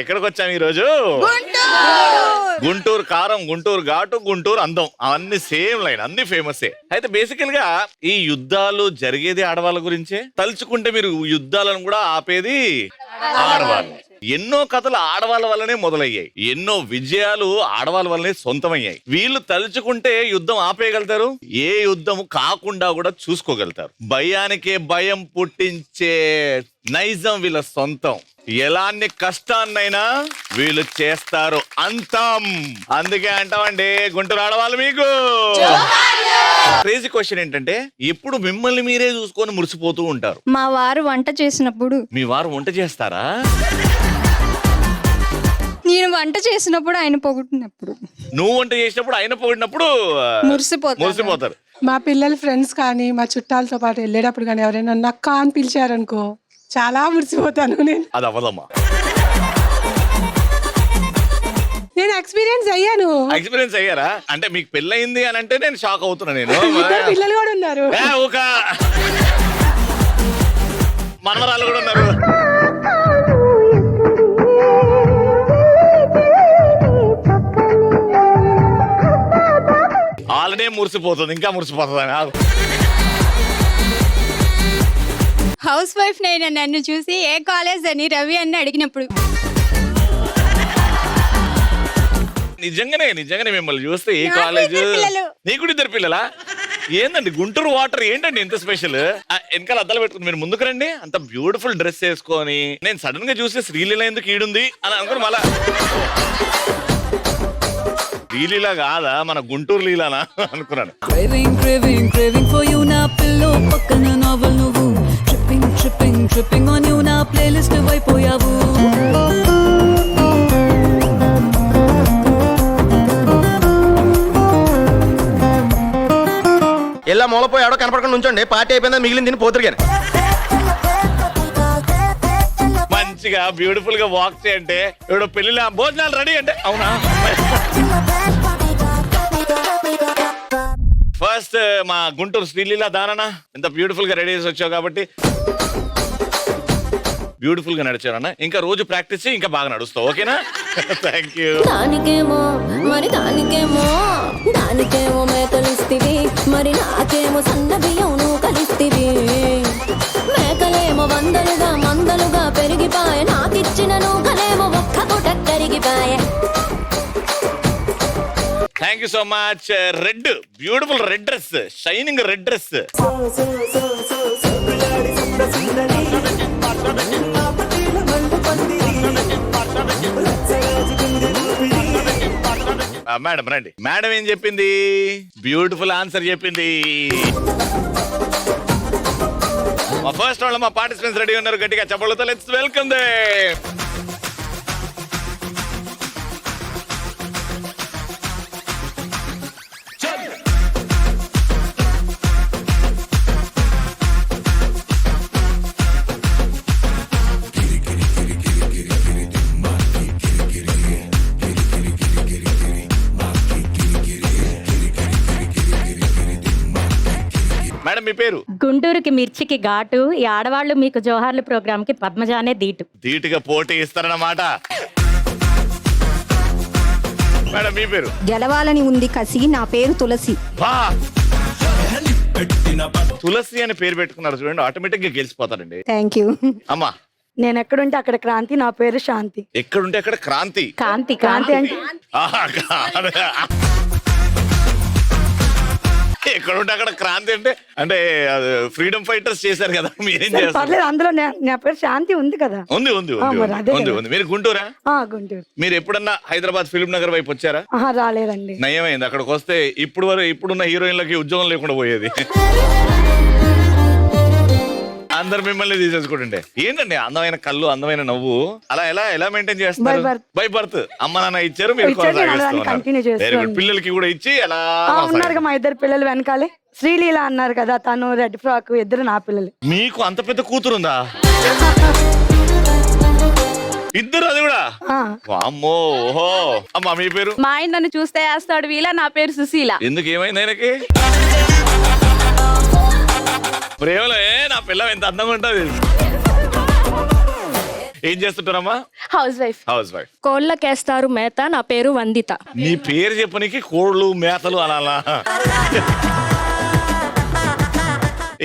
ఎక్కడికి వచ్చాం ఈ రోజు? గుంటూరు కారం, గుంటూరు ఘాటు, గుంటూరు అందం, అవన్నీ సేమ్ లైన్, అన్ని ఫేమసే. అయితే బేసికల్ గా ఈ యుద్ధాలు జరిగేది ఆడవాళ్ళ గురించే. తలుచుకుంటే మీరు యుద్ధాలను కూడా ఆపేది ఆడవాళ్ళు. ఎన్నో కథలు ఆడవాళ్ళ వల్లనే మొదలయ్యాయి, ఎన్నో విజయాలు ఆడవాళ్ళ వల్లనే సొంతమయ్యాయి. వీళ్ళు తలుచుకుంటే యుద్ధం ఆపేయగలుగుతారు, ఏ యుద్ధం కాకుండా కూడా చూసుకోగలుగుతారు. భయానికే భయం పుట్టించే నైజం వీళ్ళ సొంతం. ఎలాంటి కష్టాన్నైనా వీళ్ళు చేస్తారు అంతం. అందుకే అంటామండి గుంటూరు ఆడవాళ్ళు మీకు. క్రేజీ క్వశ్చన్ ఏంటంటే, ఎప్పుడు మిమ్మల్ని మీరే చూసుకొని మురిసిపోతూ ఉంటారు. మా వారు వంట చేసినప్పుడు. మీ వారు వంట చేస్తారా? నేను వంట చేసినప్పుడు, ఆయన పొగుడినప్పుడు. నువ్వు వంట చేసినప్పుడు ఆయన పొగిడినప్పుడు మురిసిపోతారు. మా పిల్లల ఫ్రెండ్స్ కానీ మా చుట్టాలతో పాటు వెళ్ళేటప్పుడు కానీ ఎవరైనా నక్క అని పిలిచారనుకో చాలా మురిసిపోతాను నేను. అది అవ్వదమ్మా. నేను ఎక్స్పీరియన్స్ అయ్యారా? అంటే మీకు పెళ్ళయింది అని అంటే నేను షాక్ అవుతున్నా. నేను పిల్లలు కూడా ఉన్నారు, ఒక మనవరాలు కూడా ఉన్నారు. ఆల్రెడీ మురిసిపోతుంది, ఇంకా మురిసిపోతుంది. హౌస్ వైఫ్ నైనా నన్ను చూసి ఏ కాలేజ్ అని రవి అని అడిగినప్పుడు. నిజంగానే మిమ్మల్ని చూస్తే ఏ కాలేజ్? నీకు 2 పిల్లలా? ఏందండి గుంటూరు వాటర్ ఏంటండి ఎంత స్పెషల్? వెనకాల అద్దాలు పెట్టుకుని మీరు ముందుకు రండి. అంత బ్యూటిఫుల్ డ్రెస్ వేసుకొని నేను సడన్ గా చూసి శ్రీలీల ఎందుకు ఈడుంది అని అనుకుని మళ్ళా శ్రీలీల కాదా మన గుంటూరు లీలానా అనుకున్నాను. ఇలా మూలపోయాడో కనపడకుండా ఉంచండి, పార్టీ అయిపోయిందా మిగిలింది తిని పోతురు కానీ. మంచిగా బ్యూటిఫుల్ గా వాక్ చేయంటే ఇప్పుడు పెళ్లిలో భోజనాలు రెడీ అంటే అవునా. ఫస్ట్ మా గుంటూరు శ్రీలీల దానన్నా ఎంత బ్యూటిఫుల్ గా రెడీ చేసి వచ్చావు కాబట్టి బ్యూటిఫుల్ గా నడిచారన్న. ఇంకా రోజు ప్రాక్టీస్ ఇంకా బాగా నడుస్తావు, ఓకేనా? Thank you. దానికేమో మేకలిస్తివి, మరి నాకేమో సన్న బియ్యం నువ్వు కలిస్తివి. మేకలేమో మందలుగా పెరిగిపాయ, నాకిచ్చిన నూకలేమో ఒక్క పూట కరిగిపాయ. Thank you so much. Red beautiful red dress, shining red dress. Madam రండి. మేడం ఏం చెప్పింది? బ్యూటిఫుల్ ఆన్సర్ చెప్పింది. మా ఫస్ట్ వాళ్ళు మా పార్టిసిపెంట్స్ రెడీ ఉన్నారు, గట్టిగా చప్పట్లతో లెట్స్ వెల్కమ్ దెం. మేడం మీ పేరు? గుంటూరుకి మిర్చికి ఘాటు, ఈ ఆడవాళ్ళు మీకు జోహార్లు ప్రోగ్రామ్ కి పద్మజానే ధీటుగా పోటీ ఇస్తారన్నమాట. మేడం మీ పేరు? గెలవాలని ఉంది కసి, నా పేరు తులసి. తులసి అని పేరు పెట్టుకున్నారు చూడండి, ఆటోమేటిక్ గా గెలిచిపోతారండి. Thank you. అమ్మా నేను ఎక్కడుంటే అక్కడ క్రాంతి, నా పేరు శాంతి. ఎక్కడుంటే అక్కడ క్రాంతి. క్రాంతి అంటే ఎక్కడుంటే అక్కడ క్రాంతి అంటే ఫ్రీడమ్ ఫైటర్స్ చేశారు కదా, మీరేం చేస్తారు? పర్లేదు, అందులో నా పేరు శాంతి ఉంది కదా. ఉంది. మీరు గుంటూరా? గుంటూరు. మీరు ఎప్పుడన్నా హైదరాబాద్ ఫిల్మ్ నగర్ వైపు వచ్చారా? రాలేదండి. నయమైంది, అక్కడికి వస్తే ఇప్పుడున్న హీరోయిన్లకి ఉద్యోగం లేకుండా పోయేది. అందరు మిమ్మల్ని తీసేసుకుంటుండే. ఏంటండి అందమైన కళ్ళు, అందమైన నవ్వు, అలా ఎలా మెయింటైన్ చేస్తారు? బై బర్త్ అమ్మ నాన్న ఇచ్చారు, మీరు పిల్లలకి కూడా ఇచ్చి ఎలా ఉన్నారు. మా 2 పిల్లలు వెనకాలే శ్రీలీల అన్నారు కదా, తను రెడ్ ఫ్రాక్, 2 నా పిల్లలు. మీకు అంత పెద్ద కూతురుందా? 2 అది కూడా? అమ్మో. ఓహో. అమ్మా మీ పేరు? మా ఆయన నన్ను చూస్తే వేస్తాడు వీళ్ళ, నా పేరు సుశీల. ఎందుకు ఏమైంది ఆయనకి? ప్రేమలో నా పిల్ల ఎంత అందంగా ఉంటది. ఏం చేస్తుంటారమ్మా? Housewife. Housewife. కోళ్ళకేస్తారు మేత. నా పేరు వందిత. నీ పేరు చెప్పనికి కోళ్ళు మేతలు అలా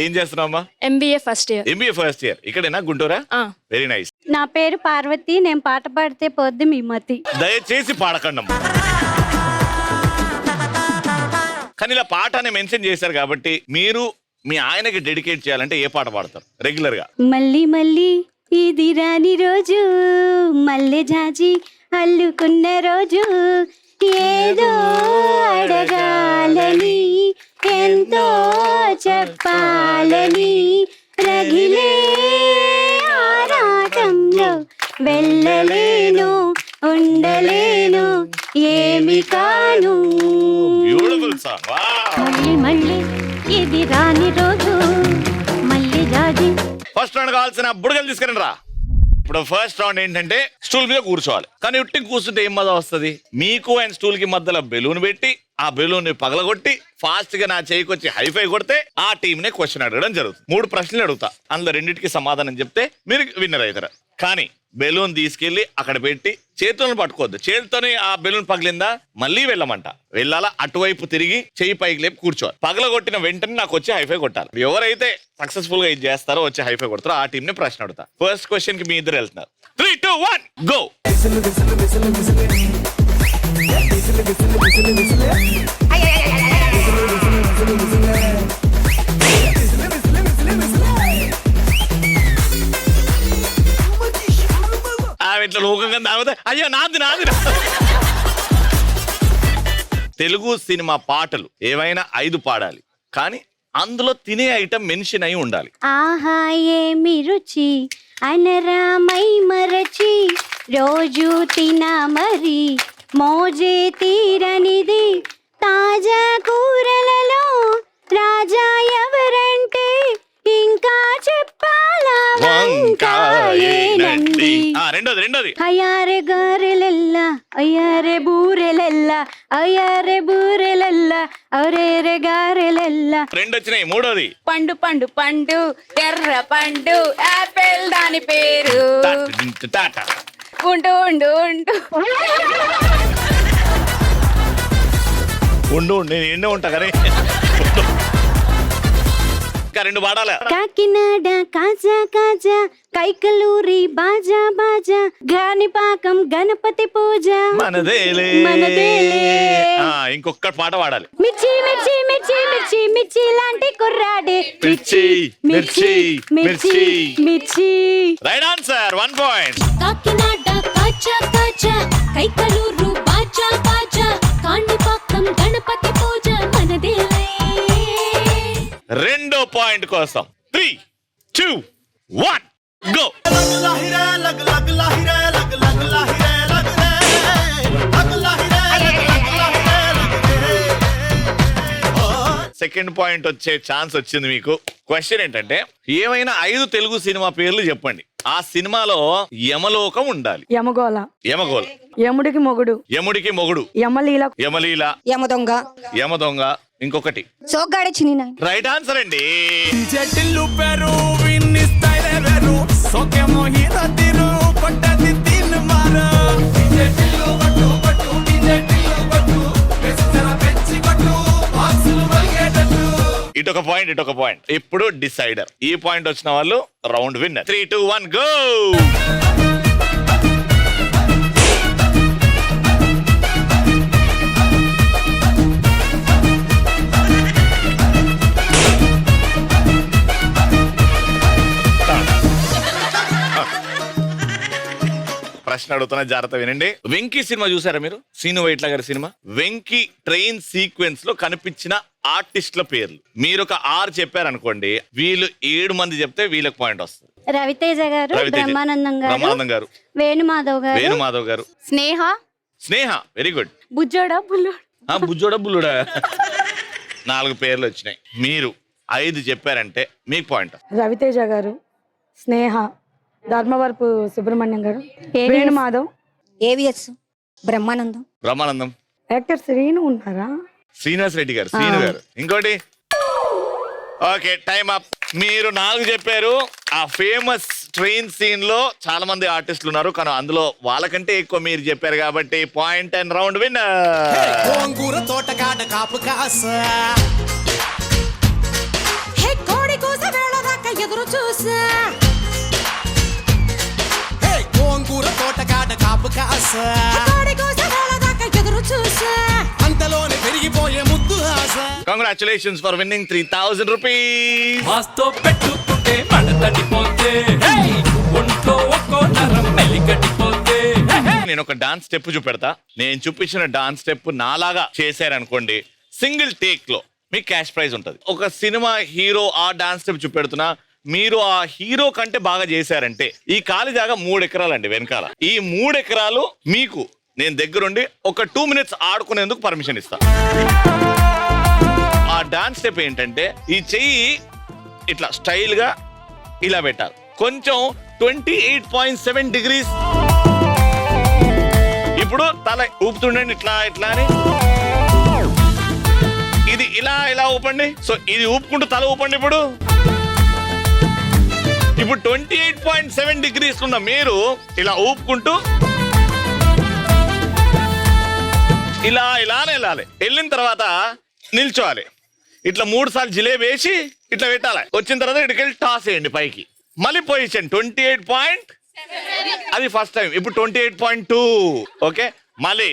ఏం చేస్తున్నావమ్మా? MBA first year. MBA first year. ఇక్కడేనా గుంటూరా? Very nice. నా పేరు పార్వతి. నేను పాట పాడితే పొద్దు మీ మతి. దయచేసి పాడకండమ్మా. కానీ ఇలా పాట అని మెన్షన్ చేశారు కాబట్టి మీరు మీ ఆయనకి డెడికేట్ చేయాలంటే ఏ పాట పాడతారు రెగ్యులర్ గా? మళ్ళీ మళ్ళీ ఇది రాని రోజు, మల్లె జాజి అల్లుకున్న రోజు, ఏదో అడగాలని ఎంతో చెప్పాలని రగిలే ఆరాటంలో వెళ్ళలేను ఉండలేను ఏమి కాను. Beautiful song. మళ్ళీ మళ్ళీ ఇది రాని రోజు, మళ్ళీ జాజి. ఫస్ట్ రౌండ్ కావాల్సిన బుడగలు తీసుకురండి రా. ఇప్పుడు ఫస్ట్ రౌండ్ ఏంటంటే స్టూల్ మీద కూర్చోవాలి. కానీ ఉట్టి కూర్చుంటే ఏం మజా వస్తుంది? మీకు అండ్ స్టూల్ కి మధ్యలో బెలూన్ పెట్టి ఆ బెలూన్ ని పగలగొట్టి ఫాస్ట్ గా నా చేయికి వచ్చి హైఫై కొడితే ఆ టీం నే క్వశ్చన్ అడగడం జరుగుతుంది. 3 ప్రశ్నలు అడుగుతా, అందులో రెండింటికి సమాధానం చెప్తే మీరు విన్నర్ అవుతారు. కానీ బెలూన్ తీసుకెళ్లి అక్కడ పెట్టి చేతులను పట్టుకోవద్దు. చేతితోనే ఆ బెలూన్ పగిలిందా మళ్ళీ వెళ్ళమంట. వెళ్ళాలా, అటువైపు తిరిగి చెయ్యి పైకి లేపు కూర్చోవాలి. పగలగొట్టిన వెంటనే నాకు వచ్చి హైఫై కొట్టాలి. ఎవరైతే సక్సెస్ఫుల్ గా ఇది చేస్తారో వచ్చి హైఫై కొడతారో ఆ టీం ని ప్రశ్న అడుగుతా. ఫస్ట్ క్వశ్చన్ కి మీ ఇద్దరు వెళ్తున్నారు. 3, 2, 1 గో. ఇట్లా లోకంగా తాగితే అయ్యో నాది. తెలుగు సినిమా పాటలు ఏవైనా 5 పాడాలి. కానీ అందులో తినే ఐటమ్ మెన్షన్ అయి ఉండాలి. ఆహా ఏమి రుచి అనరామై మరచి రోజు తినా మరి మోజే తీరనిది తాజా కూరలలో రాజా ఎవరంటే ఇంకా చెప్పాలా వంకాయేనండి. రెండోది అయ్యారే గారెలెల్లా అయ్యారే బూరెలెల్లా అయ్యారే బూరెలెల్లా అరేరే గారెలెల్లా. 2 వచ్చినాయి. మూడోది పండు పండు పండు ఎర్ర పండు యాపిల్ దాని పేరు టాటా. ఉండు ఉండు ఉండు ఉండు నేను ఎన్నో ఉంటా కానీ ఇంకా 2 పాడాలి. కాకినాడ కాజా కాజా కైకలూరి బాజా బాజా గానిపాకం గణపతి పూజ మనదేలే. మనదేలే. ఇంకొక పాట పాడాలి. మిర్చి మిర్చి మిర్చి మిర్చి మిర్చి లాంటి కుర్రాడే మిర్చి మిర్చి మిర్చి మిర్చి. Right answer. 1 point. Kakinada కాచా కాచా Kaikaluru బాజా బాజా కాణిపాకం గణపతి పూజ మనదేలే. 2 పాయింట్ కోసం 3, 2, 1 గో. సెకండ్ పాయింట్ వచ్చే ఛాన్స్ వచ్చింది మీకు. క్వశ్చన్ ఏంటంటే ఏమైనా 5 తెలుగు సినిమా పేర్లు చెప్పండి. ఆ సినిమాలో యమలోకం ఉండాలి. యమగోళ, యమగోళ, యముడికి మొగుడు, యముడికి మొగుడు, యమలీల, యమలీల, యమదొంగ, యమదొంగ, ఇంకొకటి సోగ్గాడే చిన్ని నాయన. రైట్ ఆన్సర్ అండి. ఇటొక పాయింట్. ఇప్పుడు డిసైడర్. ఈ పాయింట్ వచ్చిన వాళ్ళు రౌండ్ విన్నర్. 3, 2, 1 గో. ప్రశ్న అడుగుతున్న జాగ్రత్త వినండి. వెంకీ సినిమా చూసారా మీరు? శ్రీను వైట్ల గారి సినిమా. వెంకీ ట్రైన్ సీక్వెన్స్ లో కనిపించిన ఆర్టిస్టుల పేర్లు మీరు ఒక 6 చెప్పారనుకోండి, వీళ్ళు 7 మంది చెప్తే వీళ్ళకి పాయింట్ వస్తుంది. రవితేజ గారు, బ్రహ్మానందం గారు, వేణుమాధవ్ గారు, స్నేహ వెరీ గుడ్. బుజ్జోడా బుల్లుడా 4 పేర్లు వచ్చినాయి. మీరు 5 చెప్పారంటే మీకు పాయింట్. రవితేజ గారు, స్నేహ, ధర్మవరపు సుబ్రహ్మణ్యం గారు, వేణుమాధవ్, ఏవిఎస్, బ్రహ్మానందం, యాక్టర్ శ్రీను ఉన్నారా? శ్రీనివాస్ రెడ్డి గారు, శ్రీను గారు. ఇంకోటి ఓకే, టైం అప్. మీరు 4 చెప్పారు. ఆ ఫేమస్ ట్రైన్ సీన్ లో చాలా మంది ఆర్టిస్టులు ఉన్నారు, కానీ అందులో వాళ్ళకంటే ఎక్కువ మీరు చెప్పారు కాబట్టి పాయింట్ అండ్ రౌండ్ విన్నర్. గోంగూర తోటగాడ కాపు కాస హే కోడి కూస వేళ దాకా ఎదురు చూసా గోంగూర తోటగాడ కాపు కాస కోడి కూస వేళ దాకా ఎదురు చూసా అంతలోనే పెరిగిపోయే ముద్దు ఆశ. Congratulations for winning 3000 rupees. మాస్తో పెట్టుకుంటే మడతడిపోతే ఒంట్లో ఒక్కో నరం మెలికటిపోతే. నేను ఒక డాన్స్ స్టెప్ చూపెడతా, నేను చూపించిన డాన్స్ స్టెప్ నాలాగా చేశారనుకోండి, సింగిల్ టేక్ లో మీకు క్యాష్ ప్రైజ్ ఉంటుంది. ఒక సినిమా హీరో ఆ డాన్స్ స్టెప్ చూపెడుతున్నా, మీరు ఆ హీరో కంటే బాగా చేశారంటే ఈ ఖాళీ జాగా 3 ఎకరాలండి వెనకాల. ఈ 3 ఎకరాలు మీకు నేను దగ్గరుండి ఒక 2 minutes ఆడుకునేందుకు పర్మిషన్ ఇస్తా. ఆ డాన్స్ స్టెప్ ఏంటంటే ఈ చెయ్యి ఇట్లా స్టైల్ గా ఇలా పెట్టాలి, కొంచెం 28.7 degrees. ఇప్పుడు తల ఊపుతుండండి ఇట్లా ఇట్లా అని, ఇది ఇలా ఇలా ఊపండి. సో ఇది ఊపుకుంటూ తల ఊపండి. ఇప్పుడు 28.7 degrees ఉన్న మీరు ఇలా ఊపుకుంటూ ఇలా ఇలానే వెళ్ళాలి. వెళ్ళిన తర్వాత నిల్చోవాలి, ఇట్లా 3 సార్లు జిలేబీ వేసి ఇట్లా పెట్టాలి. వచ్చిన తర్వాత ఇటుకెళ్ళి టాస్ వేయండి పైకి, మళ్ళీ పొజిషన్ 28. అది ఫస్ట్ టైం. ఇప్పుడు 28.2. ఓకే, మళ్ళీ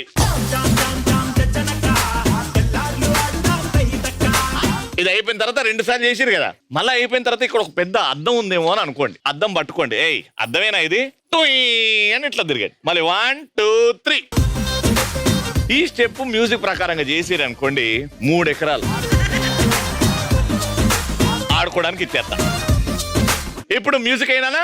ఇది అయిపోయిన తర్వాత 2 సార్లు చేసిరు కదా, మళ్ళీ అయిపోయిన తర్వాత ఇక్కడ ఒక పెద్ద అద్దం ఉందేమో అని అనుకోండి, అద్దం పట్టుకోండి. ఏయ్ అద్దమేనా ఇది, టూయ్ అని ఇట్లా తిరిగండి. మళ్ళీ 1 2 3. ఈ స్టెప్ మ్యూజిక్ ప్రకారంగా చేసిరు అనుకోండి, 3 ఎకరాలు ఆడుకోవడానికి ఇచ్చేస్తా. ఇప్పుడు మ్యూజిక్ అయినా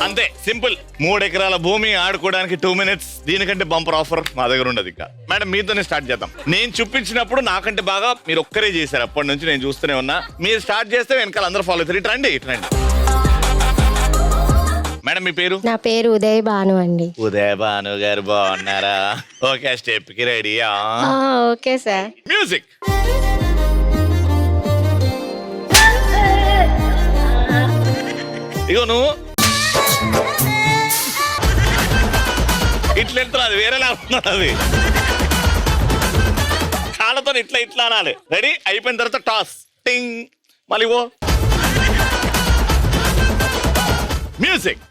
అంతే సింపుల్. 3 ఎకరాల భూమి ఆడుకోవడానికి 2 minutes. దీనికంటే బంపర్ ఆఫర్ మా దగ్గర ఉండదు. ఇంకా మేడం మీతోనే స్టార్ట్ చేద్దాం. నేను చూపించినప్పుడు నాకంటే బాగా మీరు ఒక్కరే చేశారు, అప్పటి నుంచి నేను చూస్తూనే ఉన్నా. మీరు స్టార్ట్ చేస్తే వెనకాల అందరూ ఫాలో అవుతారు. ఇట్రండి ఇట్రండి. మేడం మీ పేరు? నా పేరు ఉదయ్ భాను అండి. ఉదయ భాను గారు బాగున్నారా? ఓకే, స్టెప్ కి రెడీయా? Okay sir. మ్యూజిక్. ఇగో నువ్వు ఇట్లా వెళ్తున్నా, అది వేరేలా ఉంటున్నది. అది కాళ్ళతో ఇట్లా ఇట్లా అనాలి. రెడీ అయిపోయిన తర్వాత టాస్ టింగ్, మళ్ళీ ఓ మ్యూజిక్.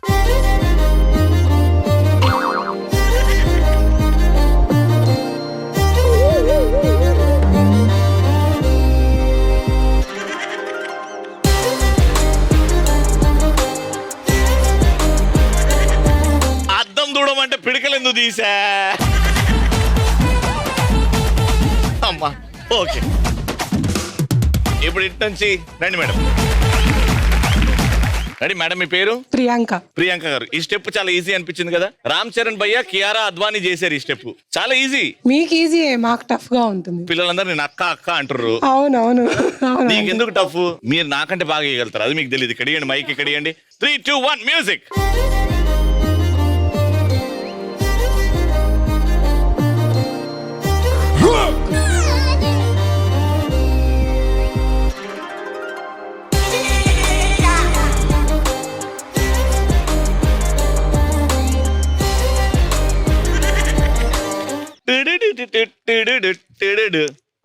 అద్దం దూడమంటే పిడికలు ఎందుకు తీసా అమ్మా? ఓకే, ఇప్పుడు ఇటు నుంచి రండి మేడం. రెడీ మేడం మీ పేరు? ప్రియాంక. ప్రియాంక గారు, ఈ స్టెప్ చాలా ఈజీ అనిపించింది కదా? రామ్ చరణ్ భయ్య, కియారా అద్వానీ చేశారు ఈ స్టెప్. చాలా ఈజీ. మీకు ఈజీ, మాకు టఫ్ గా ఉంటుంది. పిల్లలందరూ నేను అక్క అక్క అంటారు. అవునవును అవును. నీకు ఎందుకు టఫ్? మీరు నాకంటే బాగా చేయగలుగుతారు, అది మీకు తెలియదు. కడియండి మైక్, కడియండి. 3 2 1 మ్యూజిక్.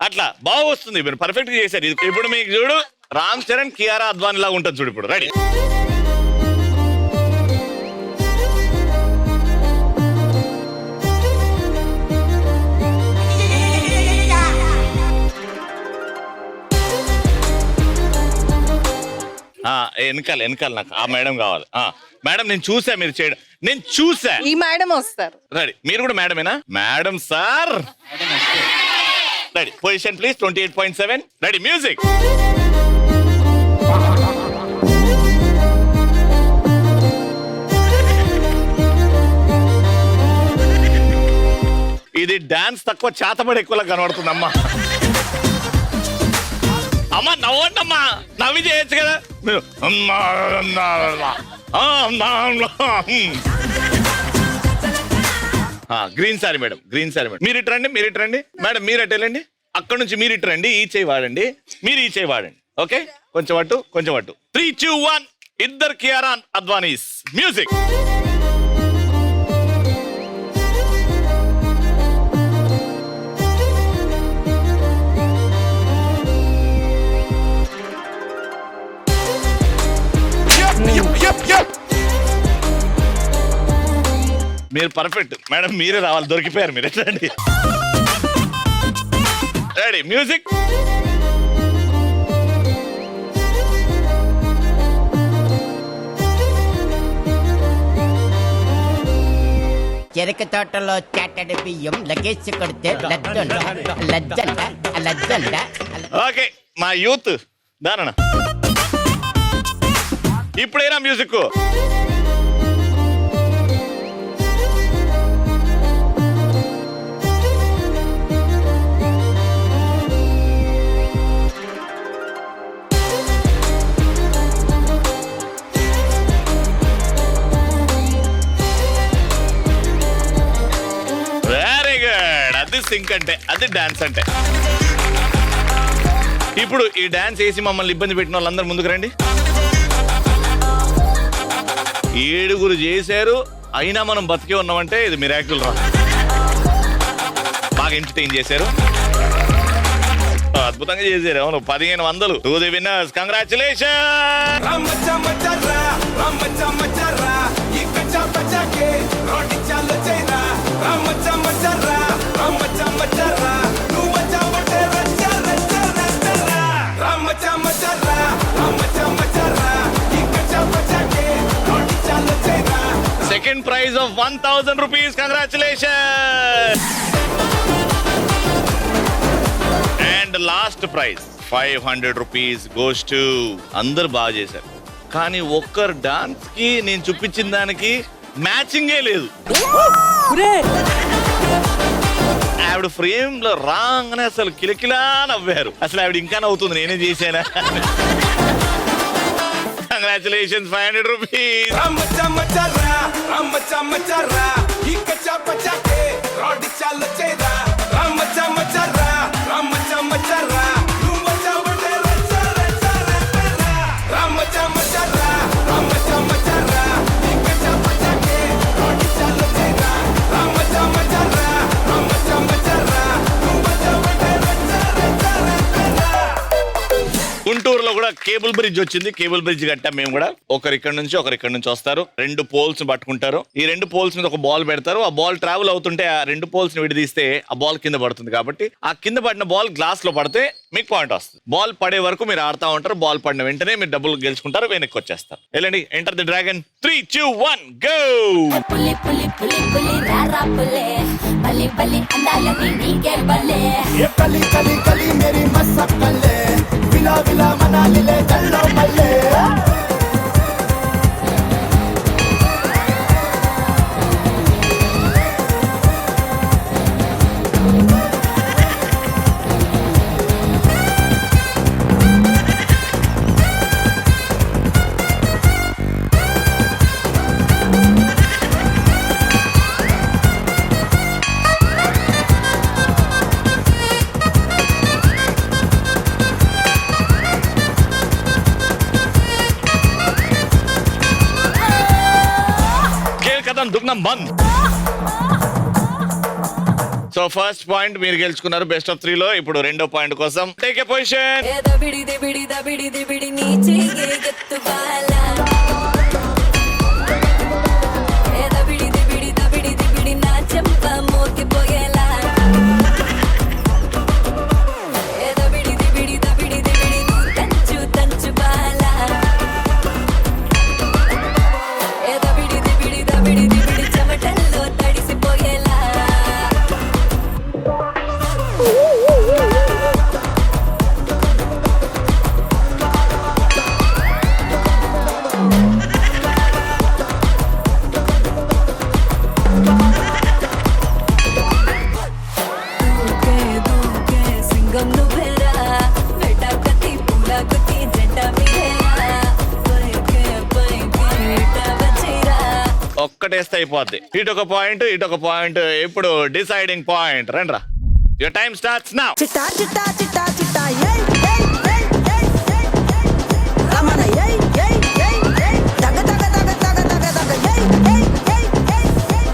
అట్లా బాగా వస్తుంది. మీరు పర్ఫెక్ట్ గా చేశారు. ఇప్పుడు మీకు చూడు రామ్ చరణ్, కియారా అద్వానీ లాగా ఉంటుంది చూడు. ఇప్పుడు రెడీ. వెనకాల వెనకాల నాకు ఆ మేడం కావాలి. మేడం నేను చూసా మీరు చేయడం, నేను చూసా. ఈ మేడం వస్తారు. రెడీ. మీరు కూడా మేడమేనా? Madam sir ready. Position please. 28.7. Ready music. ఇది డాన్స్ తక్కువ, చేతబడి ఎక్కువలా కనబడుతుందమ్మా. అమ్మా నవ్వండి అమ్మా, నవ్వి చేయొచ్చు కదా మీరు. అమ్మా, అమ్మా, అమ్మా. ఆ, అమ్మా, అమ్మా. Green sorry madam, green sorry madam. మీరు ఇటు రండి, మీరు ఇటు రండి మేడం, మీరు అటు వెళ్ళండి. అక్కడ నుంచి మీరు ఇటు రండి, ఈ చేయి వాడండి, మీరు ఈ చేయి వాడండి. ఓకే, కొంచెం అటు కొంచెం అటు. 3, 2, 1 ఇద్దరు కియారాన్ అద్వానీస్. మ్యూజిక్. మీరు పర్ఫెక్ట్ మేడం, మీరే రావాలి, దొరికిపోయారు మీరు. రండి, రెడీ, మ్యూజిక్. చెరక తోటలో చాటడి బియ్యం లగేజ్ కొడితే లజ్జంట. ఓకే, మా యూత్ దానన్న ఇప్పుడైనా మ్యూజిక్. Very good. అది సింక్ అంటే, అది డాన్స్ అంటే. ఇప్పుడు ఈ డాన్స్ వేసి మమ్మల్ని ఇబ్బంది పెట్టిన వాళ్ళందరూ ముందుకు రండి. 7 చేశారు, అయినా మనం బతికే ఉన్నామంటే ఇది మిరాకిల్ రా. బాగా ఎంటర్టైన్ చేశారు, అద్భుతంగా చేశారు. అవును, 1500 to the winners. Congratulation. Second prize of 1000 rupees. Congratulations. And last prize 500 rupees goes to. అందరు బాగా చేశారు, కానీ ఒక్కరు డాన్స్ కి నేను చూపించిన దానికి మ్యాచింగే లేదు. ఆవిడ ఫ్రేమ్ లో రాగానే అసలు కిలకిలా నవ్వారు. అసలు ఆవిడ ఇంకా నవ్వుతుంది, నేనే చేశానా. Congratulations, 500 rupees. గుంటూరులో కూడా కేబుల్ బ్రిడ్జ్ వచ్చింది. కేబుల్ బ్రిడ్జ్ కట్టాం మేము కూడా. ఒకరు ఇక్కడ నుంచి ఒకరు ఇక్కడ నుంచి వస్తారు, 2 పోల్స్ పట్టుకుంటారు. ఈ 2 పోల్స్ మీద ఒక బాల్ పెడతారు. ఆ బాల్ ట్రావెల్ అవుతుంటే ఆ 2 పోల్స్ ని విడదీస్తే ఆ బాల్ కింద పడుతుంది. కాబట్టి ఆ కింద పడిన బాల్ గ్లాస్ లో పడితే మీకు పాయింట్ వస్తుంది. బాల్ పడే వరకు మీరు ఆడుతూ ఉంటారు. బాల్ పడిన వెంటనే మీరు డబ్బులు గెలుచుకుంటారు, వెనక్కి వచ్చేస్తారు. వెళ్ళండి, ఎంటర్ ది డ్రాగన్. 3, 2, 1 గో. దుగ్నం బంద్. సో ఫస్ట్ పాయింట్ మీరు గెలుచుకున్నారు బెస్ట్ ఆఫ్ 3 లో. ఇప్పుడు రెండో పాయింట్ కోసం టేక్ ఏ పొజిషన్. ఒక్కటేస్తే అయిపోద్ది. ఇటొక పాయింట్, ఇటొక పాయింట్. ఇప్పుడు డిసైడింగ్ పాయింట్. రండ్రా, యువర్ టైం స్టార్ట్స్ నౌ. చిట్టా చిట్టా చిట్టా చిట్టా ఏయ్ ఏయ్ ఏయ్ ఏయ్ ఏయ్ రమణ ఏయ్ ఏయ్ ఏయ్ ఏయ్ దగ దగ దగ దగ దగ దగ ఏయ్ ఏయ్ ఏయ్ ఏయ్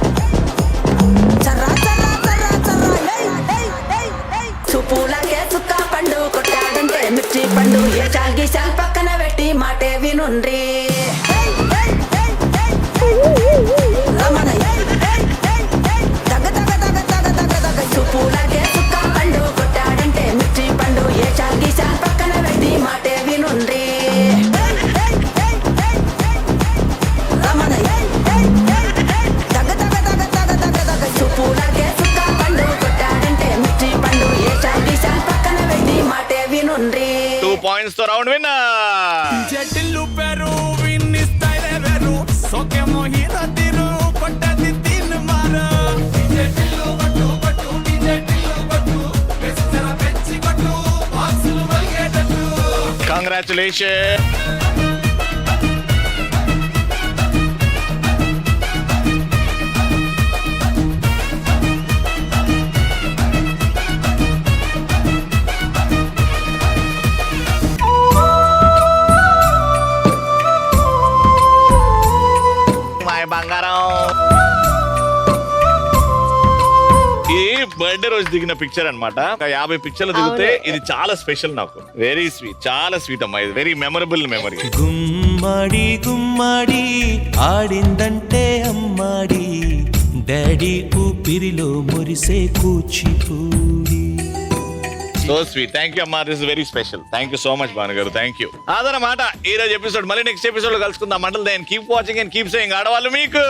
చర్రా చర్రా చర్రా చర్రా ఏయ్ ఏయ్ ఏయ్ ఏయ్ చూపులకే చుక్క పండు కొట్టాడంటే మిర్చి పండు ఏ చాల్గి చాల్ పక్కన పెట్టి మాటే వినుండ్రి ఏయ్ ఏయ్ ఏయ్ ఏయ్ రమణ ఏయ్ ఏయ్ ఏయ్ ఏయ్ దగ దగ దగ దగ దగ దగ చూపులకే చుక్క పండు కొట్టాడంటే మిర్చి పండు ఏ చాల్గి చాల్ పక్కన పెట్టి మాటే వినుండ్రి రమణ ఏయ్ ఏయ్ ఏయ్ ఏయ్ దగ దగ దగ దగ దగ దగ చూపులకే చుక్క పండు కొట్టాడంటే మిర్చి పండు ఏ చాల్గి చాల్ పక్కన పెట్టి మాటే వినుండ్రి. 2 points తో రౌండ్ విన్నర్. జటిల్లు పెరు విన్ని స్టైల్ వెరు సోకేమో హీరో తిరు కొట్టది తిన్ మారు జటిల్లు కొట్టు కొట్టు జటిల్లు కొట్టు వెచ్చర పెంచి కొట్టు బాక్సులు వల్గేటట్టు. కంగ్రాచులేషన్. బంగారం. ఈ బర్త్డే రోజు దిగిన పిక్చర్ అన్నమాట. 50 పిక్చర్లు దిగితే ఇది చాలా స్పెషల్ నాకు. వెరీ స్వీట్, చాలా స్వీట్ అమ్మా. ఇది వెరీ మెమరబుల్ మెమరీ. గుమ్మడి గుమ్మడి ఆడిందంటే అమ్మాడి డాడీ ఊపిరిలో మురిసే Kuchipudi. So sweet. Thank you అమ్మా. This very special. Thank you so much Bhanu గారు. Thank you. అదనమాట ఈ రోజు ఎపిసోడ్. మళ్ళీ నెక్స్ట్ ఎపిసోడ్ లో కలుసుకుందాం. మంటల్ then keep watching and keep saying. ఆడవాళ్ళు మీకు